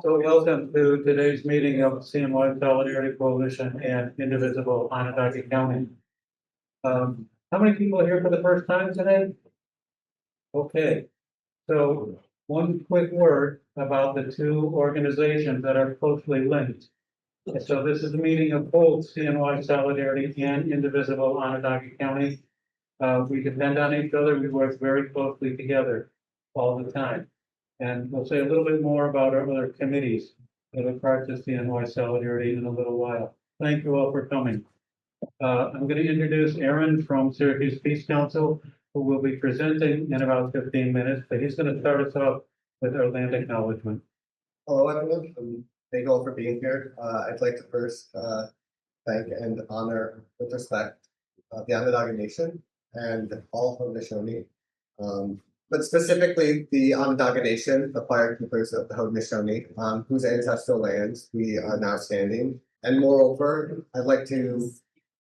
So welcome to today's meeting of CNY Solidarity Coalition and Indivisible Onondaga County. How many people are here for the first time today? Okay, so one quick word about the two organizations that are closely linked. So this is a meeting of both CNY Solidarity and Indivisible Onondaga County. We depend on each other. We work very closely together all the time. And we'll say a little bit more about our other committees that are part of CNY Solidarity in a little while. Thank you all for coming. I'm going to introduce Aren from Syracuse Peace Council, who will be presenting in about 15 minutes, but he's going to start us off with our land acknowledgement. Hello, everyone. Thank you all for being here. I'd like to first thank and honor with respect the Onondaga Nation and all Haudenosaunee, but specifically the Onondaga Nation, the fire keepers of the Haudenosaunee, whose ancestral lands we are now standing. And moreover, I'd like to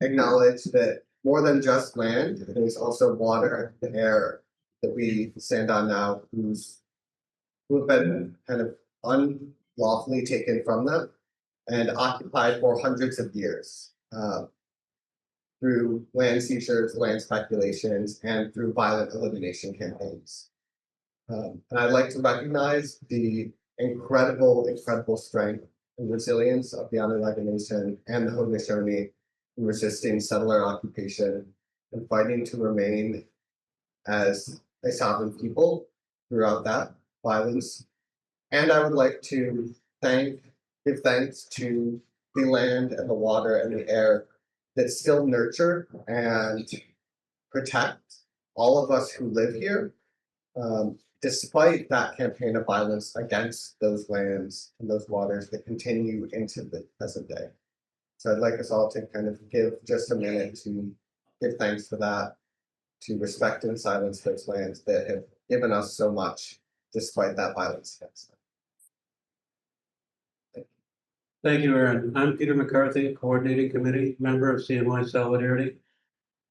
acknowledge that more than just land, there's also water and air that we stand on now, who have been kind of unlawfully taken from them and occupied for hundreds of years through land seizures, land speculations, and through violent elimination campaigns. And I'd like to recognize the incredible strength and resilience of the Onondaga Nation and the Haudenosaunee in resisting settler occupation and fighting to remain as a sovereign people throughout that violence. And I would like to give thanks to the land and the water and the air that still nurture and protect all of us who live here, despite that campaign of violence against those lands and those waters that continue into the present day. So I'd like us all to kind of give just a minute to give thanks for that, to respect and silence those lands that have given us so much despite that violence against them. Thank you, Aren. I'm Peter McCarthy, Coordinating Committee member of CNY Solidarity.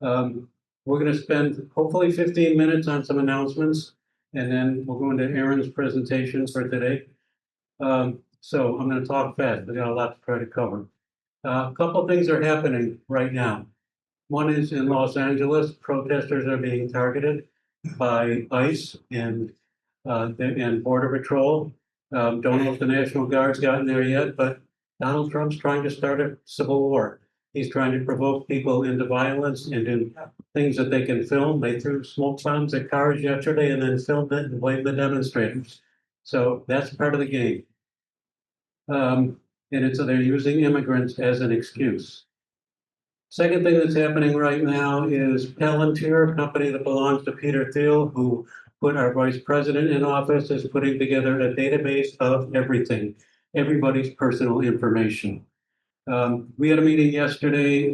We're going to spend hopefully 15 minutes on some announcements, and then we'll go into Aren's presentation for today. So I'm going to talk fast. We got a lot to try to cover. A couple of things are happening right now. One is in Los Angeles, protesters are being targeted by ICE and Border Patrol. Don't know if the National Guard's gotten there yet, but Donald Trump's trying to start a civil war. He's trying to provoke people into violence and in things that they can film. They threw smoke bombs at cars yesterday and then filmed it and blamed the demonstrators. So that's part of the game. So they're using immigrants as an excuse. Second thing that's happening right now is Palantir, a company that belongs to Peter Thiel, who put our vice president in office, is putting together a database of everything, everybody's personal information. We had a meeting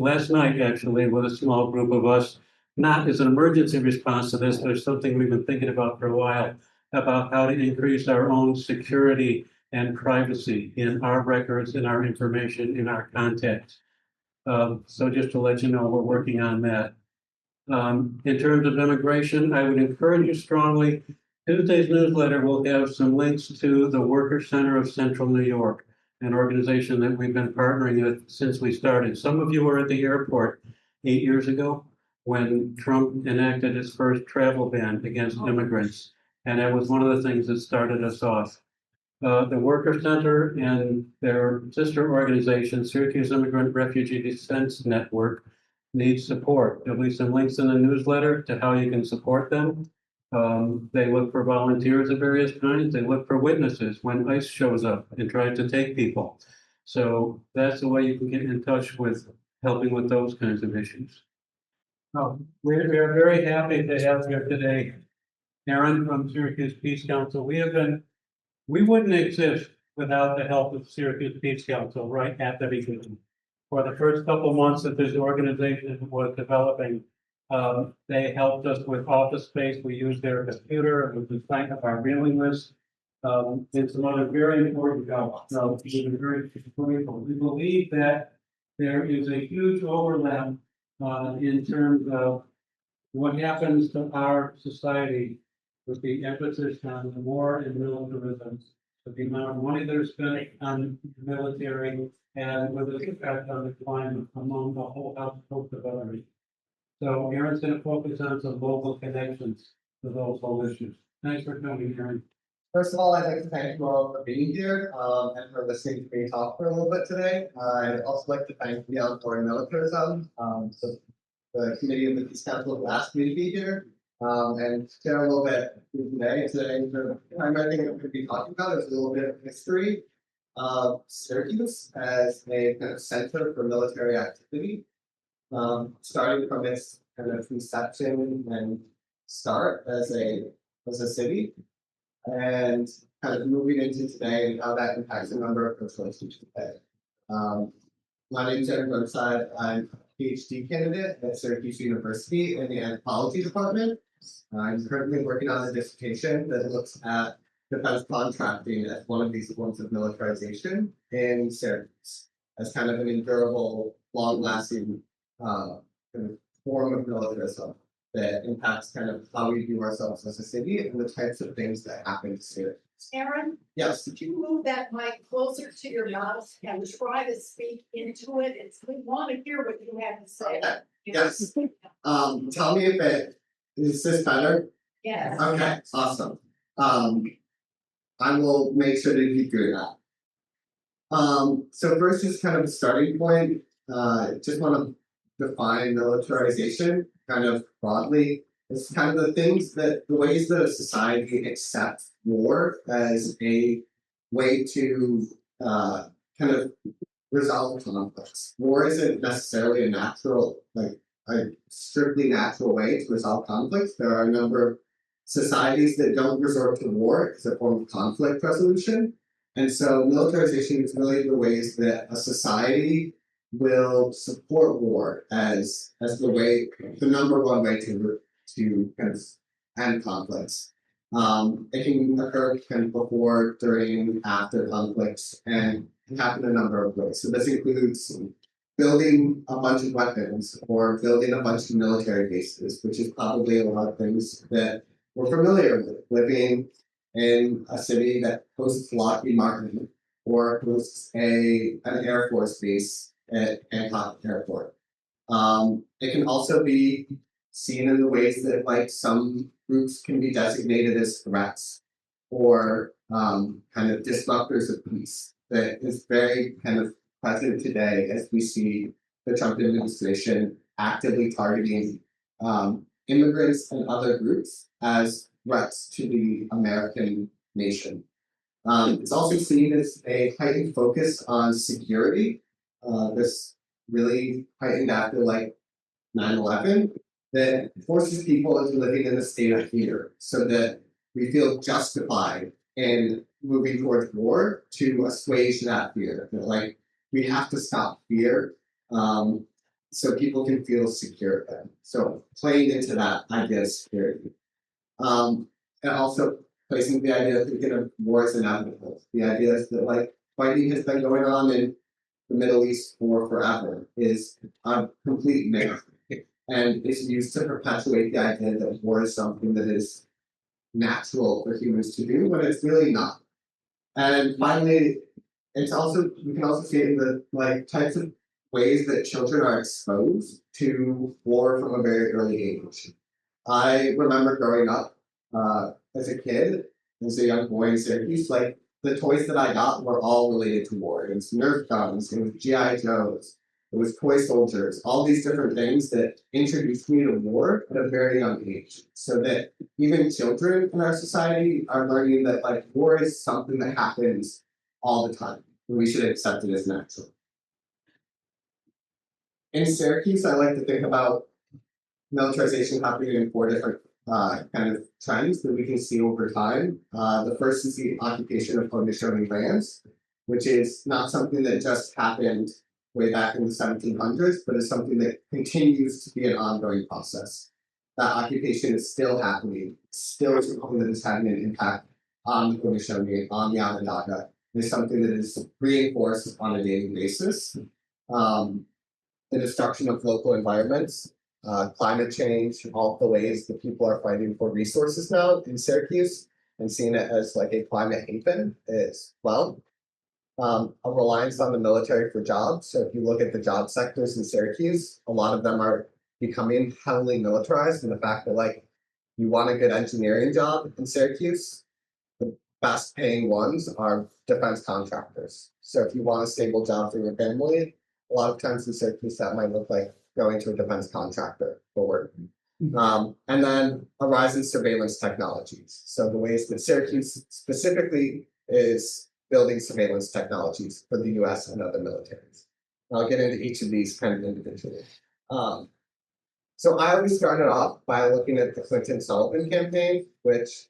last night actually, with a small group of us, not as an emergency response to this, but it's something we've been thinking about for a while, about how to increase our own security and privacy in our records, in our information, in our contacts. So just to let you know, we're working on that. In terms of immigration, I would encourage you strongly. Tuesday's newsletter will have some links to the Worker Center of Central New York, an organization that we've been partnering with since we started. Some of you were at the airport 8 years ago when Trump enacted his first travel ban against immigrants. And that was one of the things that started us off. The Worker Center and their sister organization, Syracuse Immigrant Refugee Defense Network, needs support. There'll be some links in the newsletter to how you can support them. They look for volunteers of various kinds. They look for witnesses when ICE shows up and tries to take people. So that's the way you can get in touch with helping with those kinds of issues. We are very happy to have here today Aren from Syracuse Peace Council. We wouldn't exist without the help of Syracuse Peace Council right at the beginning. For the first couple months that this organization was developing, they helped us with office space. We used their computer, we could sign up our mailing list. It's some other very important job. So we're very grateful. We believe that there is a huge overlap in terms of what happens to our society with the emphasis on war and militarism with the amount of money that is spent on the military and with its impact on the climate among the whole household development. So Aaron's gonna focus on some local connections to those whole issues. Thanks for coming, Aaron. First of all, I'd like to thank you all for being here and for listening to me talk for a little bit today. I'd also like to thank the Outdoor Militarism, so the committee of the Peace Council who asked me to be here and share a little bit today. Today, the primary thing that we're going to be talking about is a little bit of history of Syracuse as a kind of center for military activity, starting from its kind of conception and start as a city, and kind of moving into today and how that impacts a number of cultural institutions today. My name is Aren Burnside. I'm a PhD candidate at Syracuse University in the anthropology department. I'm currently working on a dissertation that looks at defense contracting as one of these forms of militarization in Syracuse as kind of an endurable, long-lasting kind of form of militarism that impacts kind of how we view ourselves as a city and the types of things that happen to Syracuse. Aaron, Yes. could you move that mic closer to your mouth and try to speak into it? We want to hear what you have to say. Okay. Yes. Tell me if is this better? Yes. Okay, awesome. I will make sure to keep doing that. So first, just kind of a starting point. Just want to define militarization kind of broadly. It's kind of the ways that a society accepts war as a way to kind of resolve conflicts. War isn't necessarily a strictly natural way to resolve conflicts. There are a number of societies that don't resort to war as a form of conflict resolution. And so militarization is really the ways that a society will support war as the number one way to kind of end conflicts. It can occur kind of before, during, after conflicts, and can happen a number of ways. So this includes building a bunch of weapons or building a bunch of military bases, which is probably a lot of things that we're familiar with. Living in a city that hosts Lockheed Martin or hosts an Air Force base at Hancock Airport. It can also be seen in the ways that like some groups can be designated as threats or kind of disruptors of peace that is very kind of present today as we see the Trump administration actively targeting immigrants and other groups as threats to the American nation. It's also seen as a heightened focus on security. This really heightened after like 9/11 that forces people into living in a state of fear so that we feel justified in moving towards war to assuage that fear. That, like, we have to stop fear so people can feel secure then. So playing into that idea of security. And also placing the idea that war is inevitable. The idea is that like fighting has been going on in the Middle East for forever is a complete myth. And it's used to perpetuate the idea that war is something that is natural for humans to do, when it's really not. And finally, we can also see it in the like types of ways that children are exposed to war from a very early age. I remember growing up as a kid, as a young boy in Syracuse, like the toys that I got were all related to war. It was Nerf guns, it was GI Joes, it was toy soldiers, all these different things that introduced me to war at a very young age. So that even children in our society are learning that like war is something that happens all the time, and we should accept it as natural. In Syracuse, I like to think about militarization happening in four different kind of trends that we can see over time. The first is the occupation of Haudenosaunee lands, which is not something that just happened way back in the 1700s, but is something that continues to be an ongoing process. That occupation is still happening, still something that is having an impact on the Haudenosaunee, on the Onondaga. It's something that is reinforced on a daily basis. The destruction of local environments, climate change, all the ways that people are fighting for resources now in Syracuse, and seeing it as like a climate haven as well. A reliance on the military for jobs. So if you look at the job sectors in Syracuse, a lot of them are becoming heavily militarized, and the fact that like you want a good engineering job in Syracuse, the best paying ones are defense contractors. So if you want a stable job for your family, a lot of times in Syracuse that might look like going to a defense contractor for work. And then a rise in surveillance technologies. So the ways that Syracuse specifically is building surveillance technologies for the US and other militaries. I'll get into each of these kind of individually. So I always started off by looking at the Clinton-Sullivan campaign, which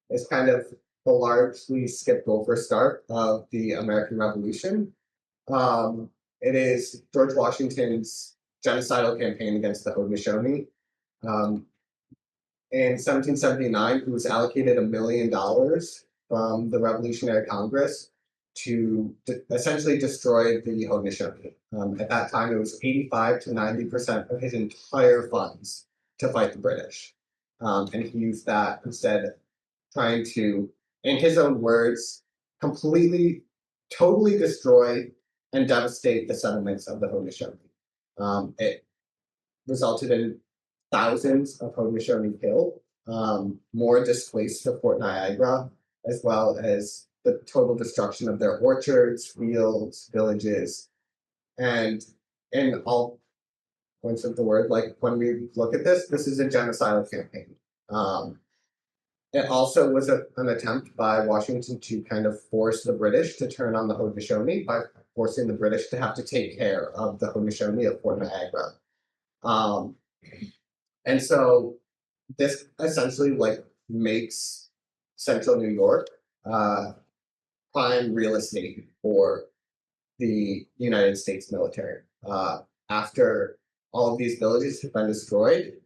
is kind of the largely skipped over start of the American Revolution. It is George Washington's genocidal campaign against the Haudenosaunee. In 1779, he was allocated $1 million from the Revolutionary Congress to essentially destroy the Haudenosaunee. At that time, it was 85 to 90% of his entire funds to fight the British. And he used that instead, trying to, in his own words, completely, totally destroy and devastate the settlements of the Haudenosaunee. It resulted in thousands of Haudenosaunee killed, more displaced to Fort Niagara, as well as the total destruction of their orchards, fields, villages, and in all points of the word, like when we look at this, this is a genocidal campaign. It also was an attempt by Washington to kind of force the British to turn on the Haudenosaunee by forcing the British to have to take care of the Haudenosaunee at Fort Niagara. And so this essentially like makes central New York prime real estate for the United States military. After all of these villages have been destroyed,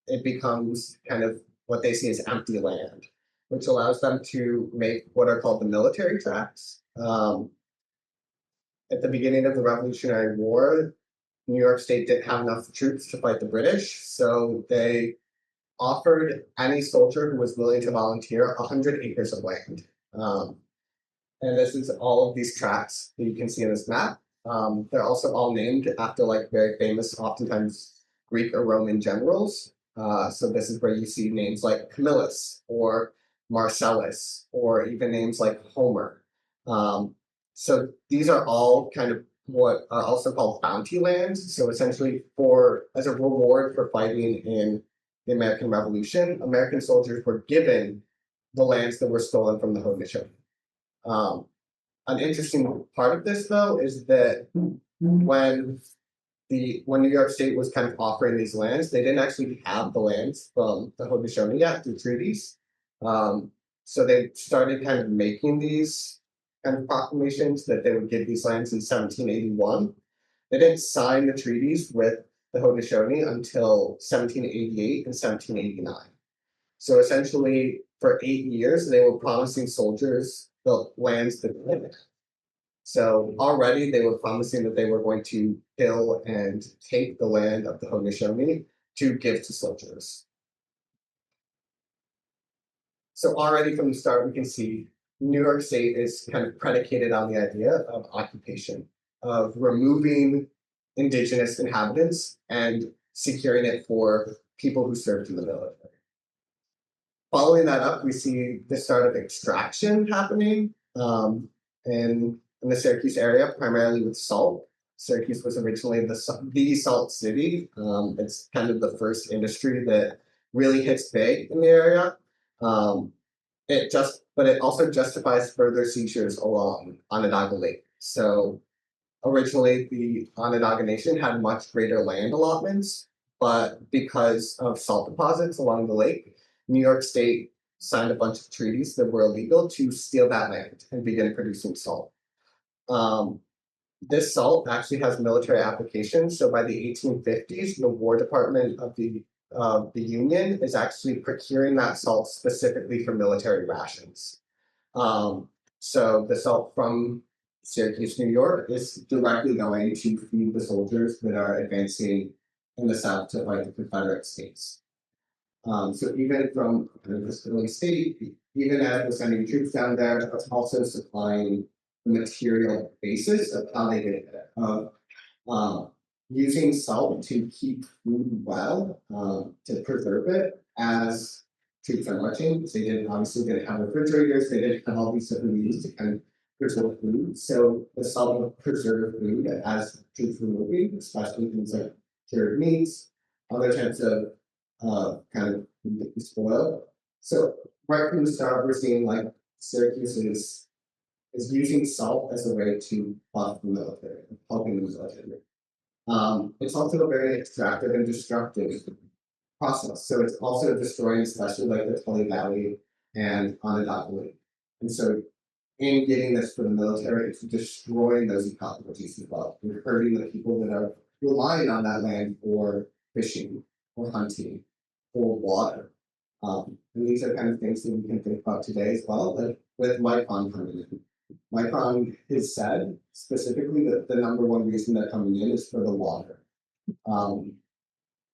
it becomes kind of what they see as empty land, which allows them to make what are called the military tracts. At the beginning of the Revolutionary War, New York State didn't have enough troops to fight the British, so they offered any soldier who was willing to volunteer 100 acres of land. And this is all of these tracts that you can see in this map. They're also all named after like very famous, oftentimes Greek or Roman generals. So this is where you see names like Camillus or Marcellus, or even names like Homer. So these are all kind of what are also called bounty lands. So essentially, as a reward for fighting in the American Revolution, American soldiers were given the lands that were stolen from the Haudenosaunee. An interesting part of this, though, is that when New York State was kind of offering these lands, they didn't actually have the lands from the Haudenosaunee yet through treaties. So they started kind of making these kind of proclamations that they would give these lands in 1781. They didn't sign the treaties with the Haudenosaunee until 1788 and 1789. So essentially, for 8 years, they were promising soldiers the lands that they lived in. So already they were promising that they were going to kill and take the land of the Haudenosaunee to give to soldiers. So already from the start, we can see New York State is kind of predicated on the idea of occupation, of removing indigenous inhabitants and securing it for people who served in the military. Following that up, we see the start of extraction happening in the Syracuse area, primarily with salt. Syracuse was originally the salt city. It's kind of the first industry that really hits big in the area. But it also justifies further seizures along Onondaga Lake. So originally, the Onondaga Nation had much greater land allotments, but because of salt deposits along the lake, New York State signed a bunch of treaties that were illegal to steal that land and begin producing salt. This salt actually has military applications. So by the 1850s, the War Department of the Union is actually procuring that salt specifically for military rations. So the salt from Syracuse, New York, is directly going to feed the soldiers that are advancing in the South to fight the Confederate States. So even from this early state, even as we're sending troops down there, it's also supplying the material basis of how they did it. Using salt to keep food well, to preserve it as troops are marching. So they didn't have refrigerators, they didn't have all these different means to kind of preserve food. So the salt would preserve food as troops were moving, especially things like cured meats, other types of kind of spoil. So right from the start, we're seeing like Syracuse is using salt as a way to buff the military, helping the military. It's also a very extractive and destructive process. So it's also destroying, especially like the Tully Valley and Onondaga. And so in getting this for the military, it's destroying those ecologies as well. We're hurting the people that are relying on that land for fishing, for hunting, for water. And these are kind of things that we can think about today as well, like with Micron coming in. Micron has said specifically that the number one reason they're coming in is for the water.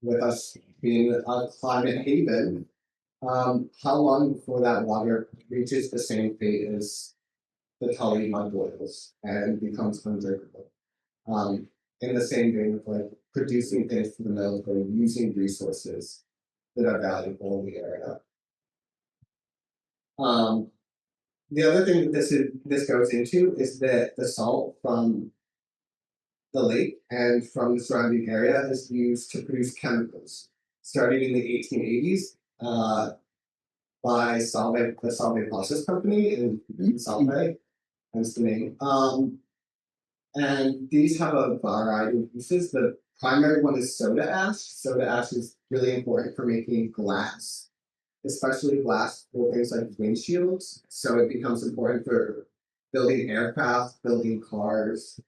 With us being a climate haven, how long before that water reaches the same fate as the Tully mud boils and becomes undrinkable? In the same vein of like producing things for the military, using resources that are valuable in the area. The other thing that this goes into is that the salt from the lake and from the surrounding area is used to produce chemicals. Starting in the 1880s, by Solvay, the Solvay Process Company in Solvay, that's the name. And these have a variety of uses. The primary one is soda ash. Soda ash is really important for making glass, especially glass for things like windshields. So it becomes important for building aircraft, building cars.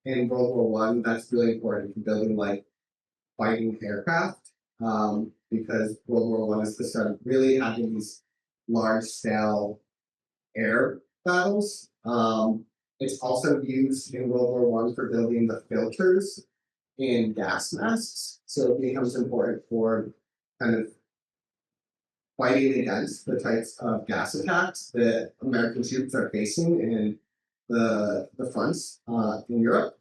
In World War One, that's really important for building like fighting aircraft, because World War One is the start of really having these large scale air battles. It's also used in World War One for building the filters in gas masks. So it becomes important for kind of fighting against the types of gas attacks that American troops are facing in the fronts in Europe.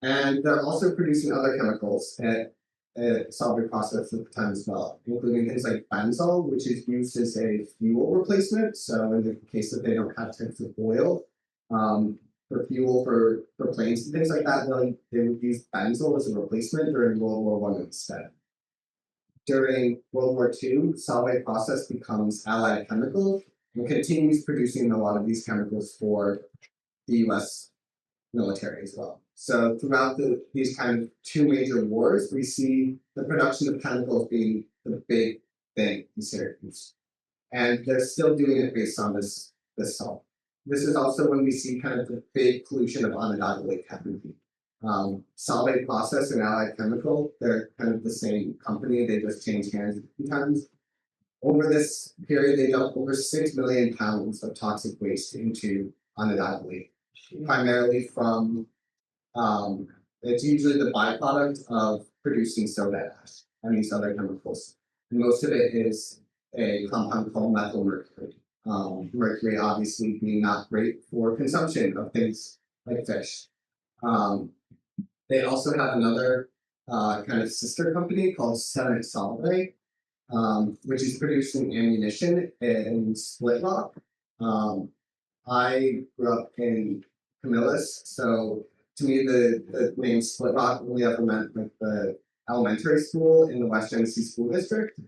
And they're also producing other chemicals at Solvay process at the time as well, including things like benzol, which is used as a fuel replacement. So in the case that they don't have tanks of oil, for fuel for planes and things like that, they would use benzol as a replacement during World War One instead. During World War II, Solvay process becomes Allied Chemical and continues producing a lot of these chemicals for the US military as well. So throughout these kind of two major wars, we see the production of chemicals being the big thing in Syracuse. And they're still doing it based on this salt. This is also when we see kind of the big pollution of Onondaga Lake happening. Solvay Process and Allied Chemical, they're kind of the same company, they just changed hands a few times. Over this period, they dumped over 6 million pounds of toxic waste into Onondaga Lake, primarily from, it's usually the byproduct of producing soda ash and these other chemicals. And most of it is a compound called methyl mercury. Mercury obviously being not great for consumption of things like fish. They also have another kind of sister company called Senate Solvay, which is producing ammunition in Split Rock. I grew up in Camillus, so to me the name Split Rock only ever meant like the elementary school in the West Genesee School District.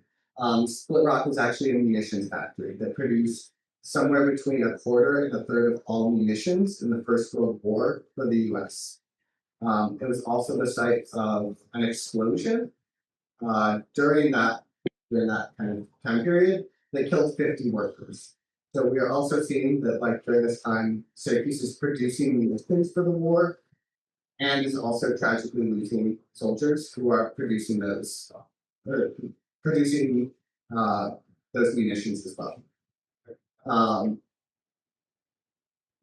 Split Rock was actually a munitions factory that produced somewhere between a quarter and a third of all munitions in the First World War for the US. It was also the site of an explosion during that kind of time period that killed 50 workers. So we are also seeing that like during this time, Syracuse is producing munitions for the war and is also tragically losing soldiers who are producing those munitions as well.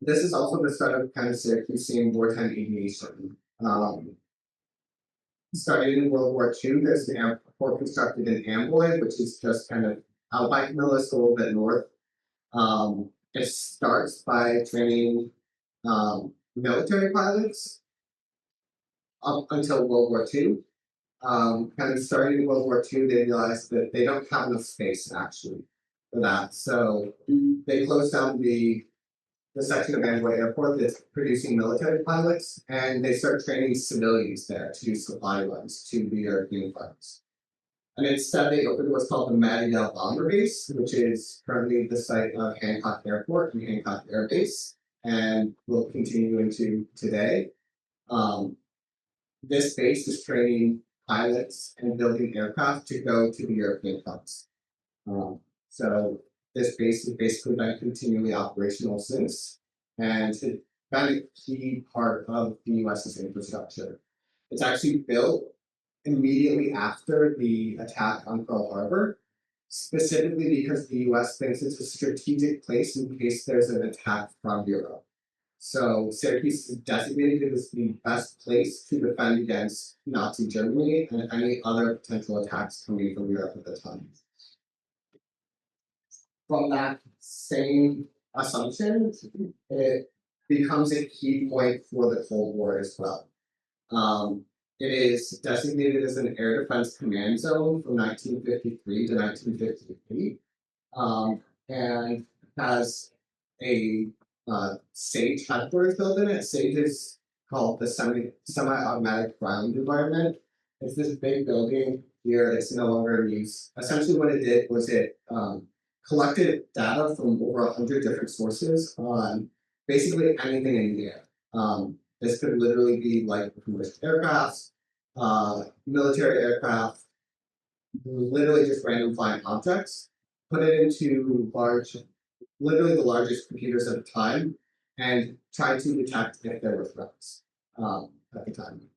This is also the start of kind of Syracuse seeing wartime aviation. starting in World War II, there's an airport constructed in Amboy, which is just kind of out by Camillus, a little bit north. It starts by training military pilots up until World War II. Kind of starting in World War II, they realized that they don't have enough space actually for that. So they closed down the section of Amboy Airport that's producing military pilots, and they start training civilians there to do supply runs to the European fronts. And instead, they opened what's called the Mattydale Bomber Base, which is currently the site of Hancock Airport and Hancock Air Base, and will continue into today. This base is training pilots and building aircraft to go to the European fronts. So this base has basically been continually operational since, and it's been a key part of the US's infrastructure. It's actually built immediately after the attack on Pearl Harbor, specifically because the US thinks it's a strategic place in case there's an attack from Europe. So Syracuse is designated as the best place to defend against Nazi Germany and any other potential attacks coming from Europe at the time. From that same assumption, it becomes a key point for the Cold War as well. It is designated as an air defense command zone from 1953 to 1958, and has a SAGE headquarters built in it. SAGE is called the semi-automatic ground environment. It's this big building here. It's no longer in use. Essentially, what it did was it collected data from over 100 different sources on basically anything in the air. This could literally be like commercial aircrafts, military aircraft, literally just random flying objects, put it into literally the largest computers at the time, and try to detect if there were threats at the time.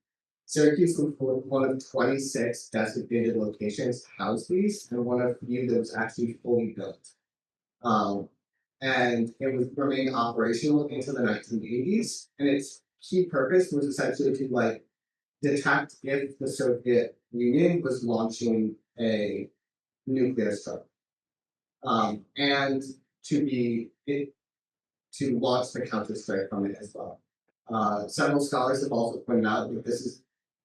Syracuse was one of 26 designated locations to house these, and one of few that was actually fully built. And it was remained operational into the 1980s, and its key purpose was essentially to detect if the Soviet Union was launching a nuclear strike, and to launch the counter-strike from it as well. Several scholars have also pointed out that this is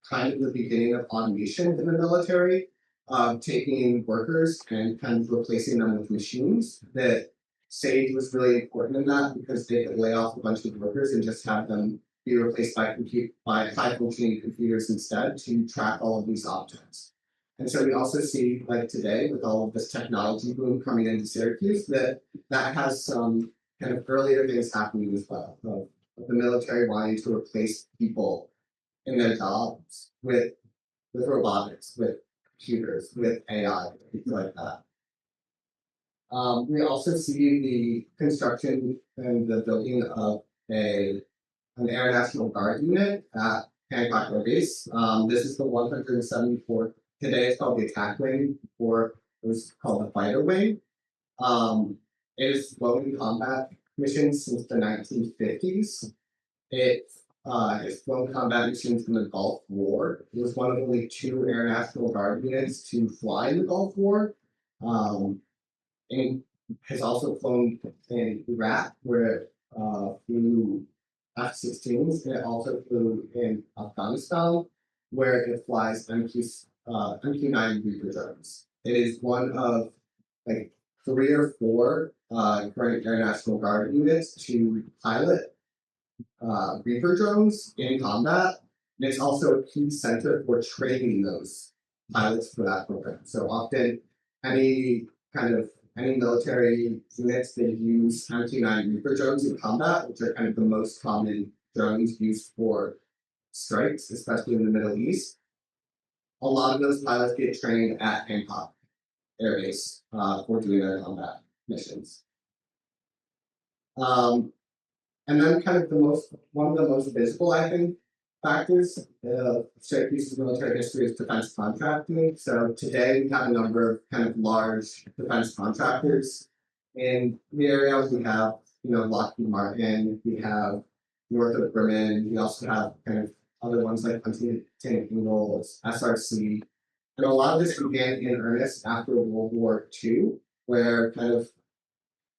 kind of the beginning of automation in the military, taking workers and kind of replacing them with machines. That SAGE was really important in that because they could lay off a bunch of workers and just have them be replaced by high-functioning computers instead to track all of these objects. And so we also see, like today, with all of this technology boom coming into Syracuse, that has some kind of earlier things happening as well. Of the military wanting to replace people in their jobs with robotics, with computers, with AI, things like that. We also see the construction and the building of an Air National Guard unit at Hancock Air Base. This is the 174th. Today it's called the attack wing, before it was called the fighter wing. It has flown in combat missions since the 1950s. It has flown combat missions in the Gulf War. It was one of only 2 Air National Guard units to fly in the Gulf War. And has also flown in Iraq, where it flew F-16s, and it also flew in Afghanistan, where it flies MQ-9 Reaper drones. It is one of 3 or 4 current Air National Guard units to pilot Reaper drones in combat. And it's also a key center for training those pilots for that program. So often, any military units that use MQ-9 Reaper drones in combat, which are kind of the most common drones used for strikes, especially in the Middle East, a lot of those pilots get trained at Hancock Air Base for doing their combat missions. And then kind of one of the most visible, I think, factors of Syracuse's military history is defense contracting. So today we have a number of kind of large defense contractors in the area. We have, Lockheed Martin, we have Northrop Grumman, we also have kind of other ones like Huntington Ingalls, SRC. And a lot of this began in earnest after World War II, where kind of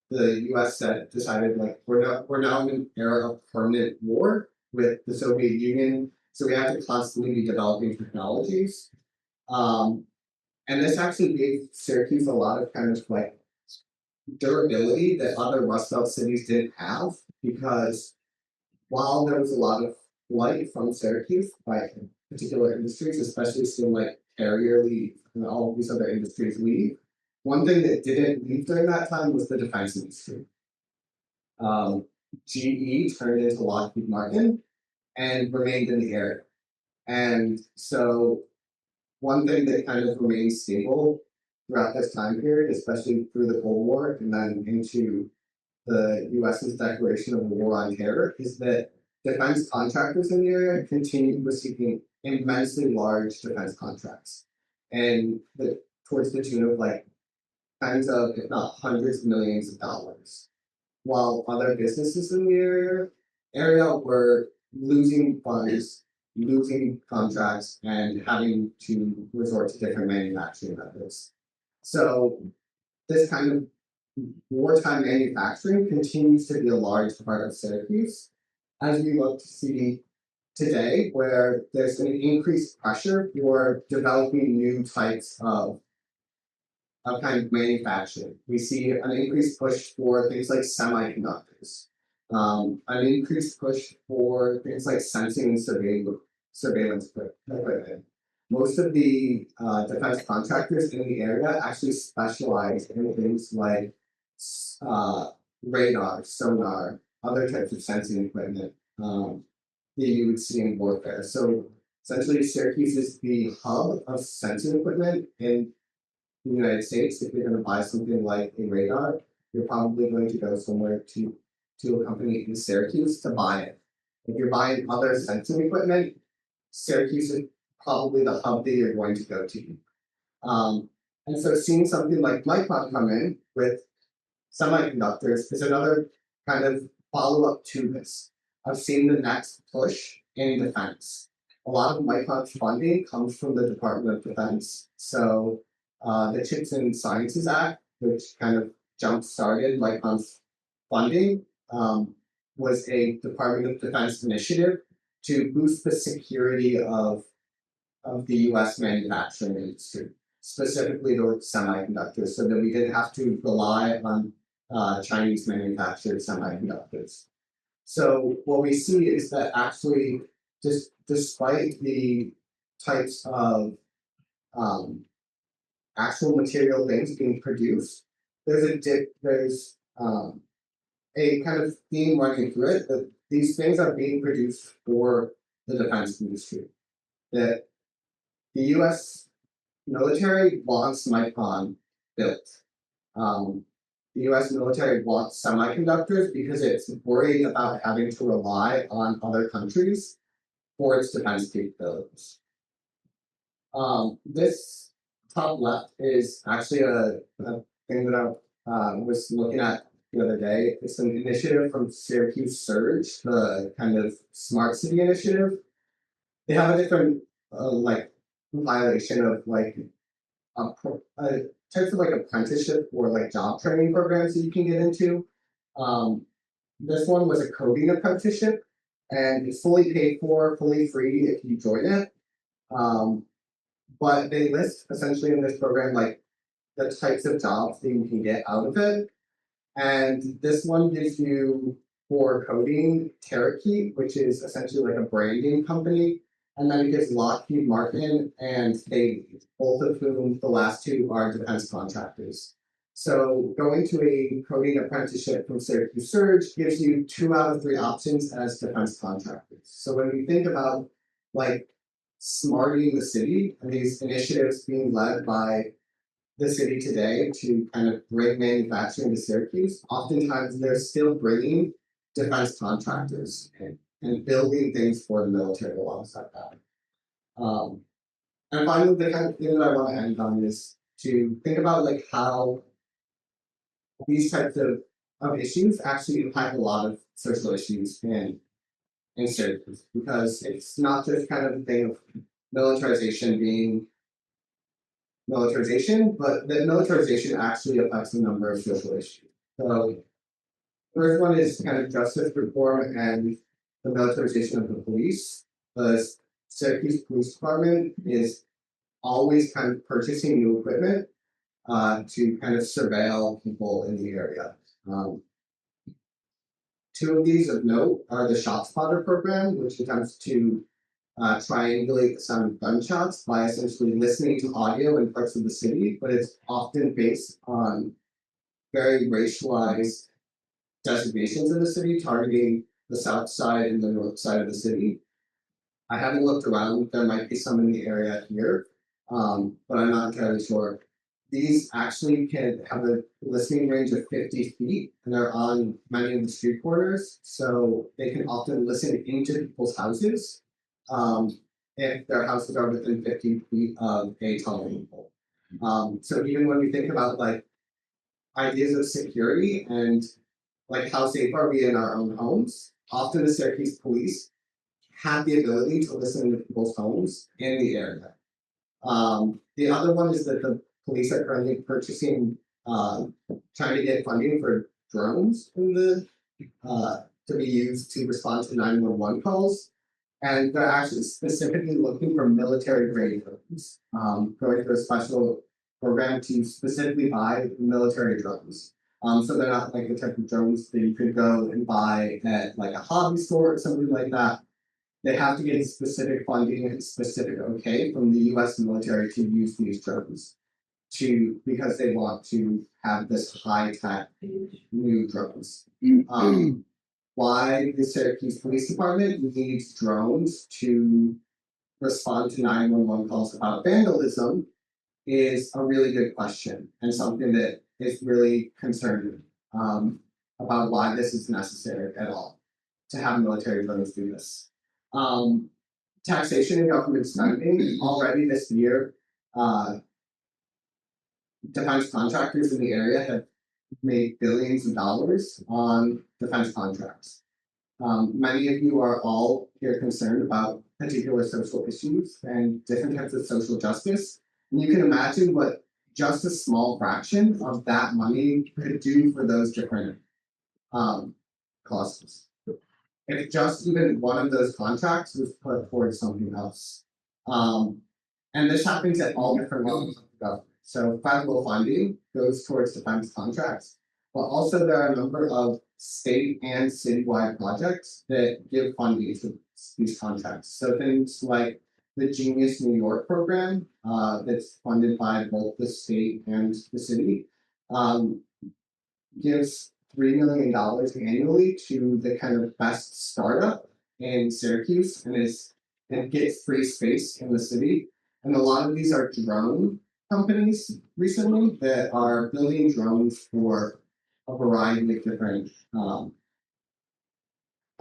the US decided like we're now in an era of permanent war with the Soviet Union, so we have to constantly be developing technologies. And this actually gave Syracuse a lot of kind of like durability that other Rust Belt cities didn't have, because while there was a lot of flight from Syracuse by particular industries, especially seeing like carrier leave and all of these other industries leave, one thing that didn't leave during that time was the defense industry. GE turned into Lockheed Martin and remained in the area. And so one thing that kind of remained stable throughout this time period, especially through the Cold War and then into the US's declaration of war on terror, is that defense contractors in the area continued receiving immensely large defense contracts. And towards the tune of like tens of, if not hundreds of millions of dollars. While other businesses in the area were losing funds, losing contracts, and having to resort to different manufacturing methods. So this kind of wartime manufacturing continues to be a large part of Syracuse, as we look to see today, where there's an increased pressure for developing new types of kind of manufacturing. We see an increased push for things like semiconductors, an increased push for things like sensing and surveillance equipment. Most of the defense contractors in the area actually specialize in things like radar, sonar, other types of sensing equipment that you would see in warfare. So essentially, Syracuse is the hub of sensing equipment in the United States. If you're going to buy something like a radar, you're probably going to go somewhere to a company in Syracuse to buy it. If you're buying other sensing equipment, Syracuse is probably the hub that you're going to go to. And so seeing something like Micron come in with semiconductors is another kind of follow-up to this. I've seen the next push in defense. A lot of Micron's funding comes from the Department of Defense. So the Chips and Sciences Act, which kind of jump-started Micron's funding, was a Department of Defense initiative to boost the security of the US manufacturing industry, specifically the semiconductors, so that we didn't have to rely on Chinese manufactured semiconductors. So what we see is that actually, just despite the types of actual material things being produced, there's a kind of theme running through it that these things are being produced for the defense industry. That the U.S. military wants Micron built. The U.S. military wants semiconductors because it's worried about having to rely on other countries for its defense capabilities. This top left is actually a thing that I was looking at the other day. It's an initiative from Syracuse Surge, the kind of smart city initiative. They have a different like violation of like types of like apprenticeship or like job training programs that you can get into. This one was a coding apprenticeship, and it's fully paid for, fully free if you join it. But they list essentially in this program like the types of jobs that you can get out of it. And this one gives you, for coding, Terakeet, which is essentially like a branding company. And then it gives Lockheed Martin and Navy, both of whom the last two are defense contractors. So going to a coding apprenticeship from Syracuse Surge gives you 2 out of 3 options as defense contractors. So when we think about like smarting the city and these initiatives being led by the city today to kind of bring manufacturing to Syracuse, oftentimes they're still bringing defense contractors and building things for the military alongside that. And finally, the kind of thing that I want to end on is to think about like how these types of issues actually impact a lot of social issues in Syracuse, because it's not just kind of a thing of militarization being militarization, but that militarization actually affects a number of social issues. So first one is kind of justice reform and the militarization of the police. The Syracuse Police Department is always kind of purchasing new equipment to kind of surveil people in the area. Two of these of note are the ShotSpotter program, which attempts to triangulate the sound of gunshots by essentially listening to audio in parts of the city, but it's often based on very racialized designations in the city, targeting the south side and the north side of the city. I haven't looked around, there might be some in the area here, but I'm not entirely sure. These actually can have a listening range of 50 feet, and they're on many of the street corners, so they can often listen into people's houses if their houses are within 50 feet of a telephone pole. So even when we think about like ideas of security and like how safe are we in our own homes, often the Syracuse police have the ability to listen to people's homes in the area. The other one is that the police are currently purchasing, trying to get funding for drones in the to be used to respond to 911 calls. And they're actually specifically looking for military grade drones, going through a special program to specifically buy military drones. So they're not like the type of drones that you could go and buy at like a hobby store or something like that. They have to get specific funding and specific okay from the US military to use these drones because they want to have this high tech new drones. Why the Syracuse Police Department needs drones to respond to 911 calls about vandalism is a really good question and something that is really concerning about why this is necessary at all to have military drones do this. Taxation and government spending already this year. Defense contractors in the area have made billions of dollars on defense contracts. Many of you are all here concerned about particular social issues and different types of social justice. And you can imagine what just a small fraction of that money could do for those different causes. If just even one of those contracts was put towards something else. And this happens at all different levels of the government. So federal funding goes towards defense contracts, but also there are a number of state and citywide projects that give funding to these contracts. So things like the Genius New York program that's funded by both the state and the city gives $3 million annually to the kind of best startup in Syracuse, and it gets free space in the city. And a lot of these are drone companies recently that are building drones for a variety of different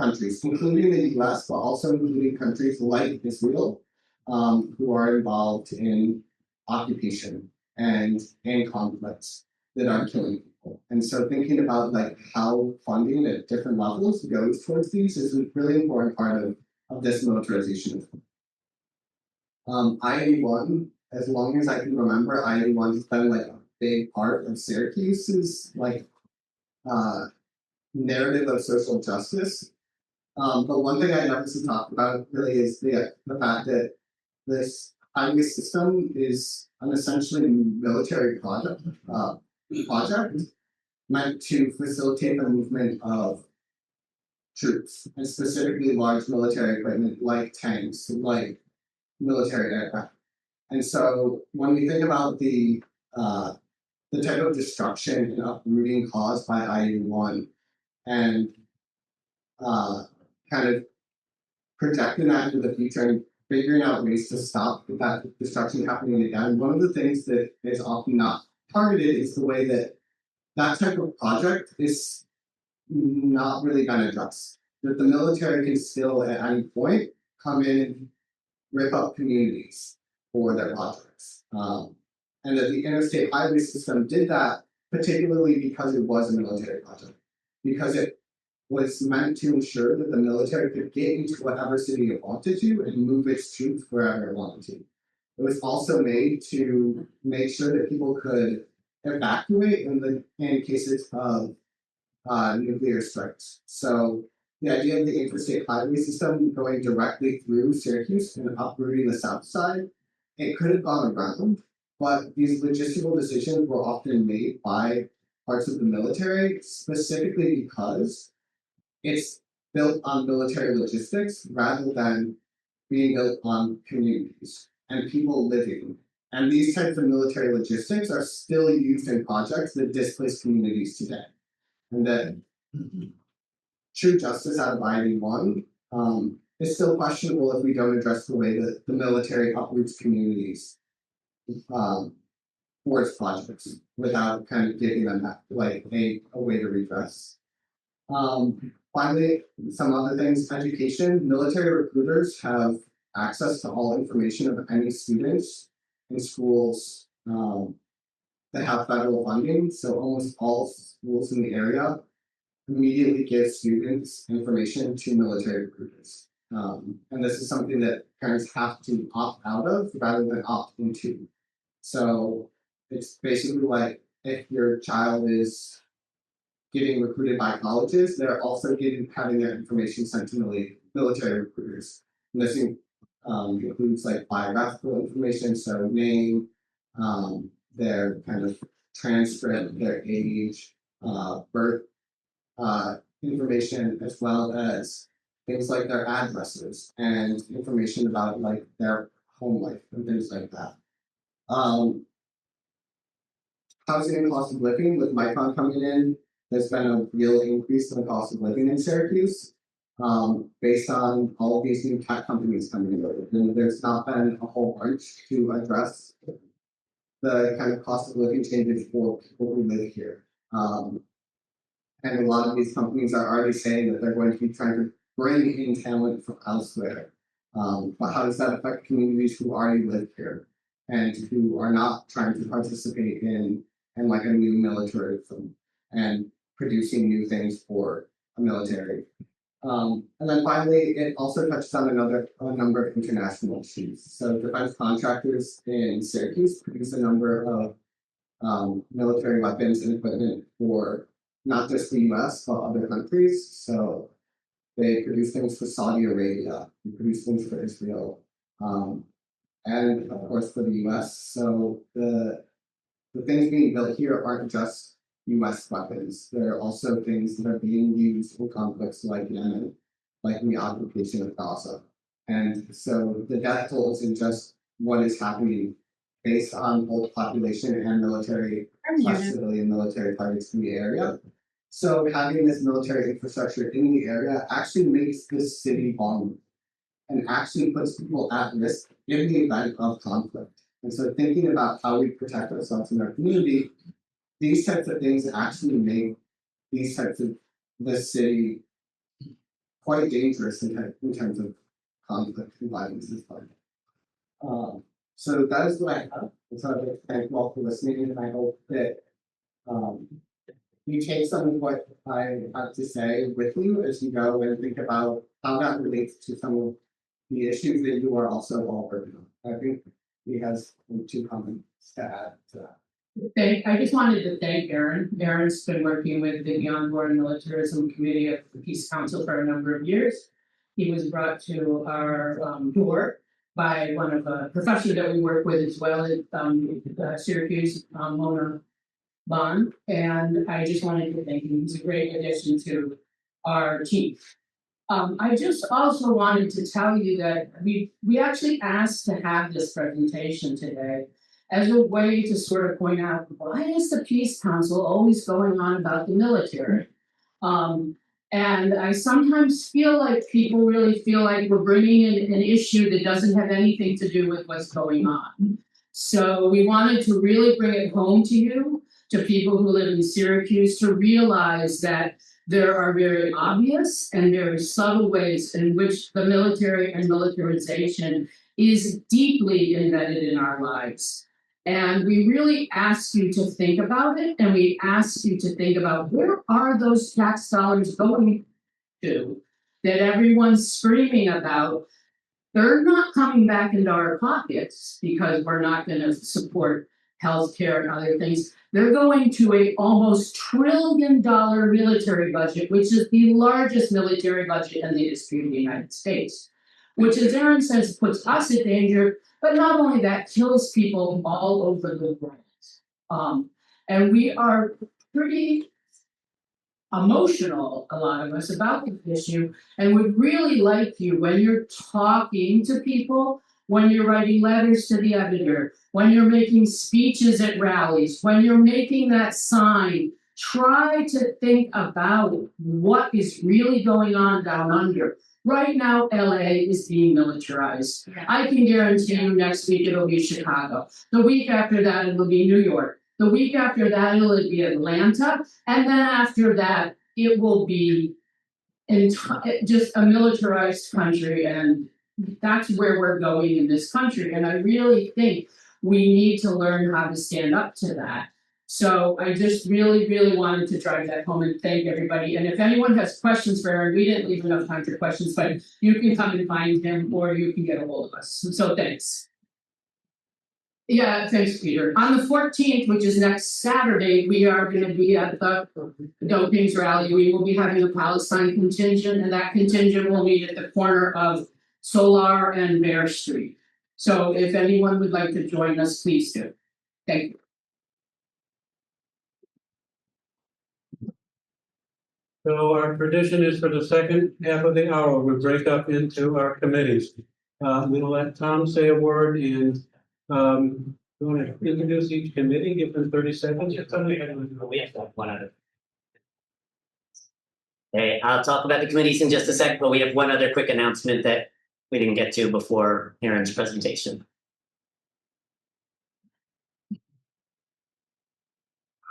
countries, including the US, but also including countries like Israel, who are involved in occupation and conflicts that are killing people. And so thinking about like how funding at different levels goes towards these is a really important part of this militarization. I-81, as long as I can remember, I-81 has been like a big part of Syracuse's like narrative of social justice. But one thing I never see talked about really is the fact that this highway system is an essentially military project meant to facilitate the movement of troops, and specifically large military equipment like tanks, like military aircraft. And so when we think about the type of destruction and uprooting caused by I-81 and kind of projecting that into the future and figuring out ways to stop that destruction happening again, one of the things that is often not targeted is the way that that type of project is not really been addressed. That the military can still at any point come in and rip up communities for their projects. And that the interstate highway system did that particularly because it was a military project, because it was meant to ensure that the military could get into whatever city it wanted to and move its troops wherever it wanted to. It was also made to make sure that people could evacuate in cases of nuclear strikes. So the idea of the interstate highway system going directly through Syracuse and uprooting the south side, it could have gone around, but these logistical decisions were often made by parts of the military, specifically because it's built on military logistics rather than being built on communities and people living. And these types of military logistics are still used in projects that displace communities today. And that true justice out of ID1 is still questionable if we don't address the way that the military uproots communities for its projects without kind of giving them that, like a way to redress. Finally, some other things, education. Military recruiters have access to all information of any students in schools that have federal funding. So almost all schools in the area immediately give students information to military recruiters. And this is something that parents have to opt out of rather than opt into. So it's basically like if your child is getting recruited by colleges, they're also having their information sent to military recruiters. And this includes like biographical information, so name, their kind of transcript, their age, birth information, as well as things like their addresses and information about like their home life and things like that. Housing and cost of living, with Micron coming in, there's been a real increase in the cost of living in Syracuse, based on all of these new tech companies coming in. And there's not been a whole bunch to address the kind of cost of living changes for people who live here. And a lot of these companies are already saying that they're going to be trying to bring in talent from elsewhere. But how does that affect communities who already live here and who are not trying to participate in like a new militarism and producing new things for a military? And then finally, it also touches on a number of international issues. So defense contractors in Syracuse produce a number of military weapons and equipment for not just the US, but other countries. So they produce things for Saudi Arabia, they produce things for Israel, and of course for the US. So the things being built here aren't just US weapons. They're also things that are being used in conflicts like Yemen, like the occupation of Gaza. And so the death toll isn't just what is happening based on both population and military civilian military targets in the area. So having this military infrastructure in the area actually makes this city vulnerable and actually puts people at risk in the event of conflict. And so thinking about how we protect ourselves in our community, these types of things actually make these types of this city quite dangerous in terms of conflict and violence and stuff. So that is what I have. And so I'd like to thank you all for listening, and I hope that you take some of what I have to say with you as you go and think about how that relates to some of the issues that you are also all working on. I think he has 2 comments to add to that. I just wanted to thank Aren. Aren's been working with the Beyond War and Militarism Committee of the Peace Council for a number of years. He was brought to our door by one of a professor that we work with as well at Syracuse, Mona Bond, and I just wanted to thank him. He's a great addition to our team. I just also wanted to tell you that we actually asked to have this presentation today as a way to sort of point out, why is the Peace Council always going on about the military? And I sometimes feel like people really feel like we're bringing in an issue that doesn't have anything to do with what's going on. So we wanted to really bring it home to you, to people who live in Syracuse, to realize that there are very obvious and very subtle ways in which the military and militarization is deeply embedded in our lives. And we really ask you to think about it, and we ask you to think about where are those tax dollars going to, that everyone's screaming about, they're not coming back into our pockets because we're not going to support healthcare and other things. They're going to a almost $1 trillion military budget, which is the largest military budget in the history of the United States, which, as Aren says, puts us in danger. But not only that, kills people all over the world. And we are pretty emotional, a lot of us, about this issue, and would really like you, when you're talking to people, when you're writing letters to the editor, when you're making speeches at rallies, when you're making that sign, try to think about what is really going on down under. Right now, LA is being militarized. Yeah. I can guarantee you next week it'll be Chicago. The week after that, it'll be New York. The week after that, it'll be Atlanta. And then after that, it will be just a militarized country. And that's where we're going in this country. And I really think we need to learn how to stand up to that. So I just really, really wanted to drive that home and thank everybody. And if anyone has questions for Aren, we didn't leave enough time for questions, but you can come and find him or you can get a hold of us. So thanks. Yeah, thanks, Peter. On the 14th, which is next Saturday, we are going to be at the Dopings rally. We will be having a Palestine contingent, and that contingent will meet at the corner of Solar and Bear Street. So if anyone would like to join us, please do. Thank you. So our tradition is for the second half of the hour, we break up into our committees. We'll let Tom say a word and you want to introduce each committee, give them 30 seconds or something? We have to have one other. Okay, I'll talk about the committees in just a sec, but we have one other quick announcement that we didn't get to before Aren's presentation.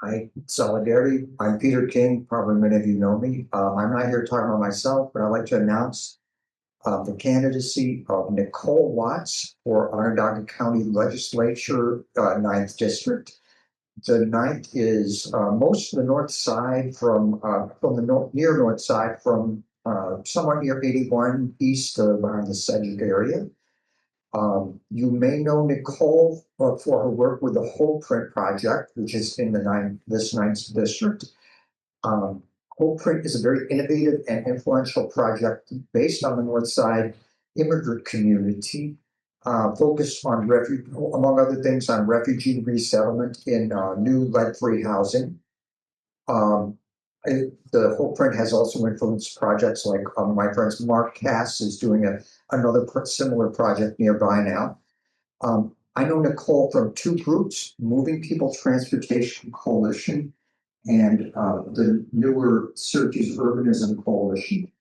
Hi, Solidarity. I'm Peter King. Probably many of you know me. I'm not here talking about myself, but I'd like to announce the candidacy of Nicole Watts for Onondaga County Legislature, 9th District. The 9th is most of the north side from the near north side from somewhere near 81 east of the Sedgwick area. You may know Nicole for her work with the Whole Print Project, which is in this 9th District. Whole Print is a very innovative and influential project based on the North Side immigrant community, focused on among other things, on refugee resettlement in new lead-free housing. The Whole Print has also influenced projects like my friend Mark Cass is doing another similar project nearby now. I know Nicole from two groups, Moving People Transportation Coalition and the newer Syracuse Urbanism Coalition.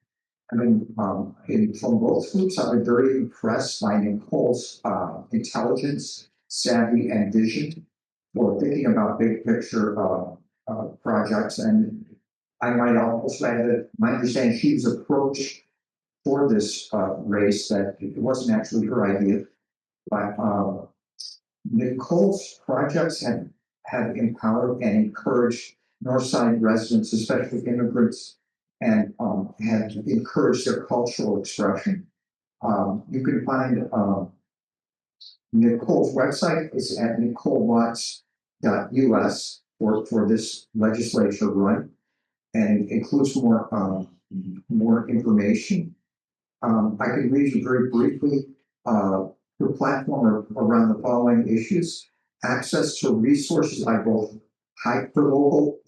I mean, from both groups, I've been very impressed by Nicole's intelligence, savvy, and vision for thinking about big picture projects. And I might also add that my understanding she was approached for this race, that it wasn't actually her idea, but Nicole's projects have empowered and encouraged Northside residents, especially immigrants, and have encouraged their cultural expression. You can find Nicole's website is at nicolewatts.us for this legislature run, and it includes more information. I can read you very briefly the platform around the following issues: access to resources by both hyperlocal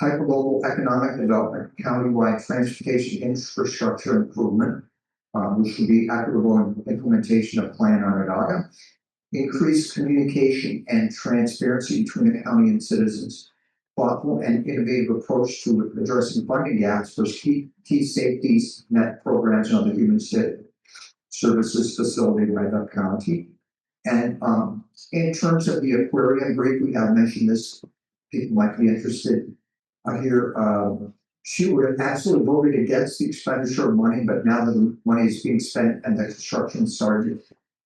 economic development, countywide transportation infrastructure improvement, which would be equitable implementation of Plan Onondaga, increased communication and transparency between the county and citizens, thoughtful and innovative approach to addressing funding gaps for key safety net programs and other human services facilitated by the county. And in terms of the aquarium, briefly, I've mentioned this, people might be interested here. She would have absolutely voted against the expenditure of money, but now that the money is being spent and the construction started,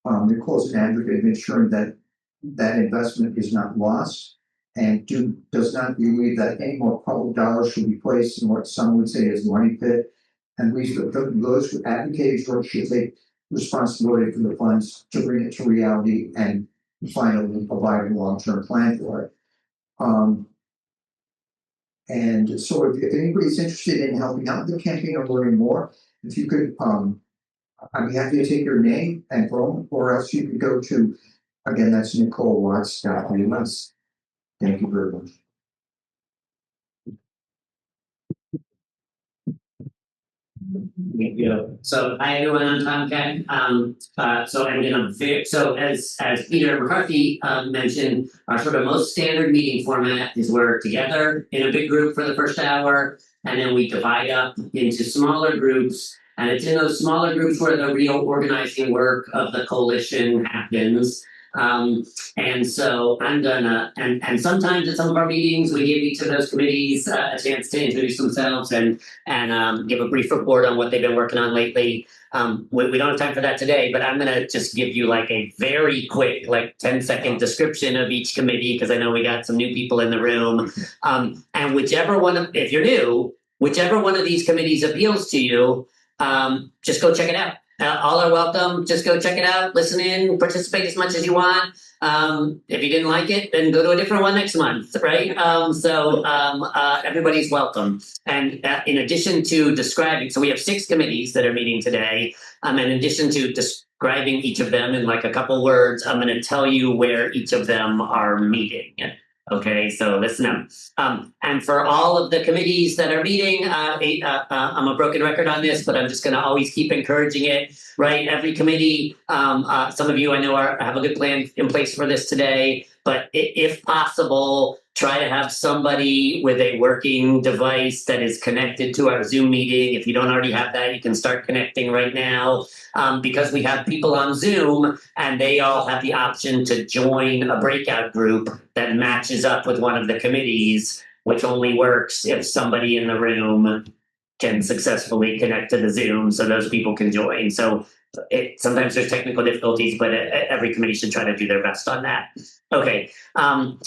Nicole's an advocate of ensuring that that investment is not lost. and does not believe that any more public dollars should be placed in what some would say is money pit, and believes that those who advocate for it should take responsibility for the funds to bring it to reality and finally provide a long-term plan for it. And so if anybody's interested in helping out with the campaign or learning more, if you could, I'd be happy to take your name and phone, or else you could go to, again, that's NicoleWatts.us. Thank you very much. Thank you. So hi everyone, I'm Tom Ken. So I'm gonna so as Peter McCarthy mentioned, our sort of most standard meeting format is we're together in a big group for the first hour, and then we divide up into smaller groups. And it's in those smaller groups where the real organizing work of the coalition happens. And so I'm gonna, and sometimes at some of our meetings, we give each of those committees a chance to introduce themselves and give a brief report on what they've been working on lately. We don't have time for that today, but I'm gonna just give you like a very quick, like 10-second description of each committee, because I know we got some new people in the room. And whichever one, if you're new, whichever one of these committees appeals to you, just go check it out. All are welcome. Just go check it out, listen in, participate as much as you want. If you didn't like it, then go to a different one next month, right? Everybody's welcome. And in addition to describing, so we have 6 committees that are meeting today. And in addition to describing each of them in like a couple words, I'm going to tell you where each of them are meeting. Okay, so listen up. And for all of the committees that are meeting, I'm a broken record on this, but I'm just going to always keep encouraging it, right? Every committee, some of you I know have a good plan in place for this today, but if possible, try to have somebody with a working device that is connected to our Zoom meeting. If you don't already have that, you can start connecting right now, because we have people on Zoom and they all have the option to join a breakout group that matches up with one of the committees, which only works if somebody in the room can successfully connect to the Zoom so those people can join. So sometimes there's technical difficulties, but every committee should try to do their best on that. Okay, one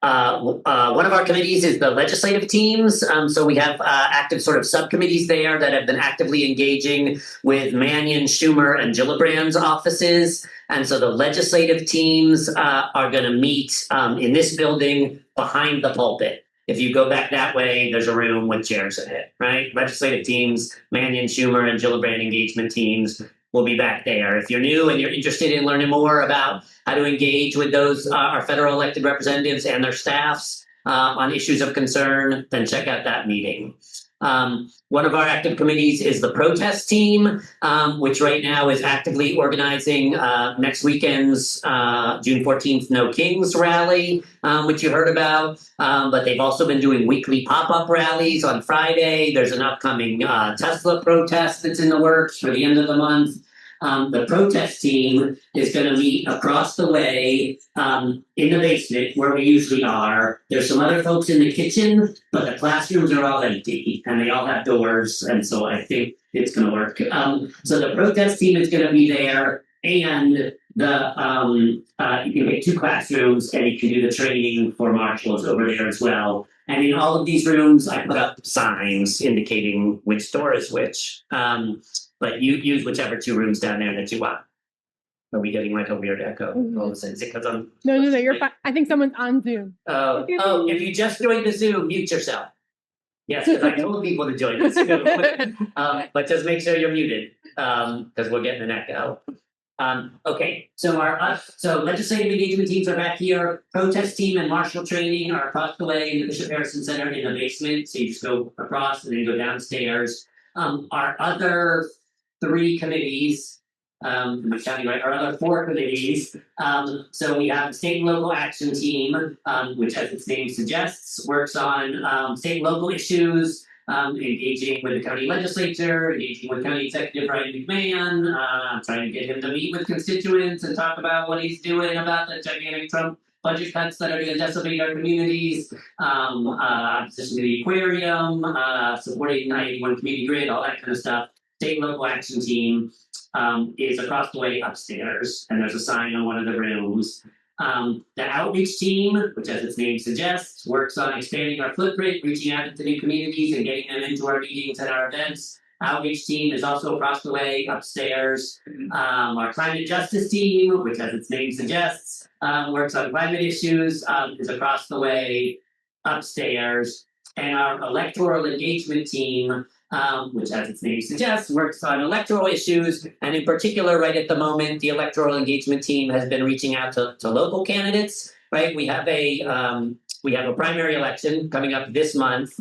of our committees is the legislative teams. So we have active sort of subcommittees there that have been actively engaging with Mannion, Schumer, and Gillibrand's offices. And so the legislative teams are going to meet in this building behind the pulpit. If you go back that way, there's a room with chairs in it, right? Legislative teams, Mannion, Schumer, and Gillibrand engagement teams will be back there. If you're new and you're interested in learning more about how to engage with those, our federal elected representatives and their staffs on issues of concern, then check out that meeting. One of our active committees is the protest team, which right now is actively organizing next weekend's June 14th No Kings rally, which you heard about. But they've also been doing weekly pop-up rallies on Friday. There's an upcoming Tesla protest that's in the works for the end of the month. The protest team is going to meet across the way in the basement where we usually are. There's some other folks in the kitchen, but the classrooms are all empty and they all have doors. And so I think it's going to work. So the protest team is going to be there, and you can get 2 classrooms and you can do the training for marshals over there as well. And in all of these rooms, I put up signs indicating which door is which. But you use whichever 2 rooms down there that you want. Are we getting like a weird echo? All of a sudden, is it because I'm... No, you're fine. I think someone's on Zoom. Oh, if you just joined the Zoom, mute yourself. Yes, because I told people to join the Zoom. But just make sure you're muted, because we're getting an echo. Okay, so so legislative engagement teams are back here. Protest team and marshal training are across the way in the Bishop Harrison Center in the basement. So you just go across and then go downstairs. Our other 3 committees, am I counting right? Our other 4 committees. So we have the state and local action team, which, as its name suggests, works on state and local issues, engaging with the county legislature, engaging with County Executive Ryan McMahon, trying to get him to meet with constituents and talk about what he's doing about the gigantic Trump budget cuts that are going to decimate our communities, opposition to the aquarium, supporting 91 community grid, all that kind of stuff. State and local action team is across the way upstairs, and there's a sign on one of the rooms. The outreach team, which as its name suggests, works on expanding our footprint, reaching out into new communities and getting them into our meetings and our events. Outreach team is also across the way upstairs. Our climate justice team, which as its name suggests, works on climate issues, is across the way upstairs. And our electoral engagement team, which as its name suggests, works on electoral issues. And in particular, right at the moment, the electoral engagement team has been reaching out to local candidates, right? We have a primary election coming up this month.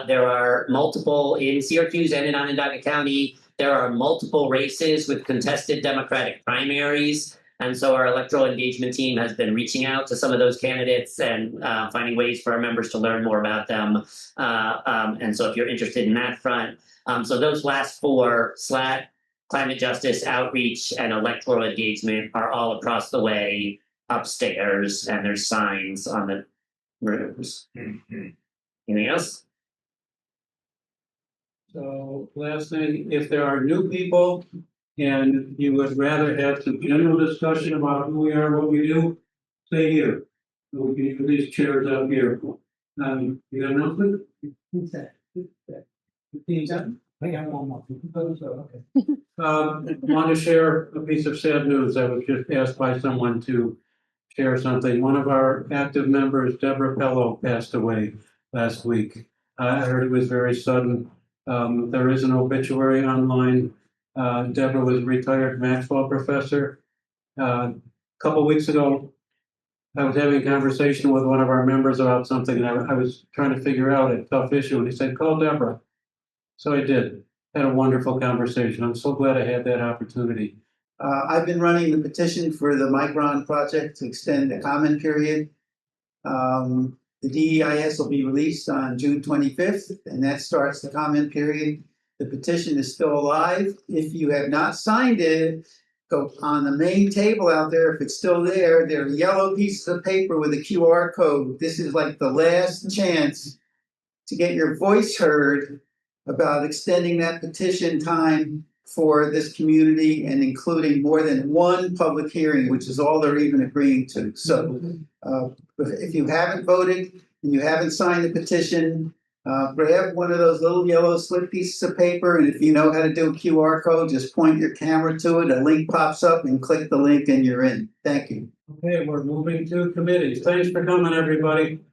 There are multiple in Syracuse and in Onondaga County. There are multiple races with contested Democratic primaries. And so our electoral engagement team has been reaching out to some of those candidates and finding ways for our members to learn more about them. And so if you're interested in that front, so those last four, SLAT, climate justice, outreach, and electoral engagement are all across the way upstairs, and there's signs on the rooms. Anything else? So last thing, if there are new people and you would rather have some general discussion about who we are, what we do, stay here. So we can use these chairs up here. You got an announcement? Want to share a piece of sad news. I was just asked by someone to share something. One of our active members, Deborah Pello, passed away last week. I heard it was very sudden. There is an obituary online. Deborah was a retired Maxwell professor. A couple weeks ago, I was having a conversation with one of our members about something, and I was trying to figure out a tough issue, and he said, call Deborah. So I did. Had a wonderful conversation. I'm so glad I had that opportunity. I've been running the petition for the Micron project to extend the comment period. The DEIS will be released on June 25th, and that starts the comment period. The petition is still alive. If you have not signed it, go on the main table out there. If it's still there, there are yellow pieces of paper with a QR code. This is like the last chance to get your voice heard about extending that petition time for this community and including more than one public hearing, which is all they're even agreeing to. So if you haven't voted and you haven't signed the petition, grab one of those little yellow slip pieces of paper, and if you know how to do a QR code, just point your camera to it, a link pops up, and click the link and you're in. Thank you. Okay, we're moving to committees. Thanks for coming, everybody.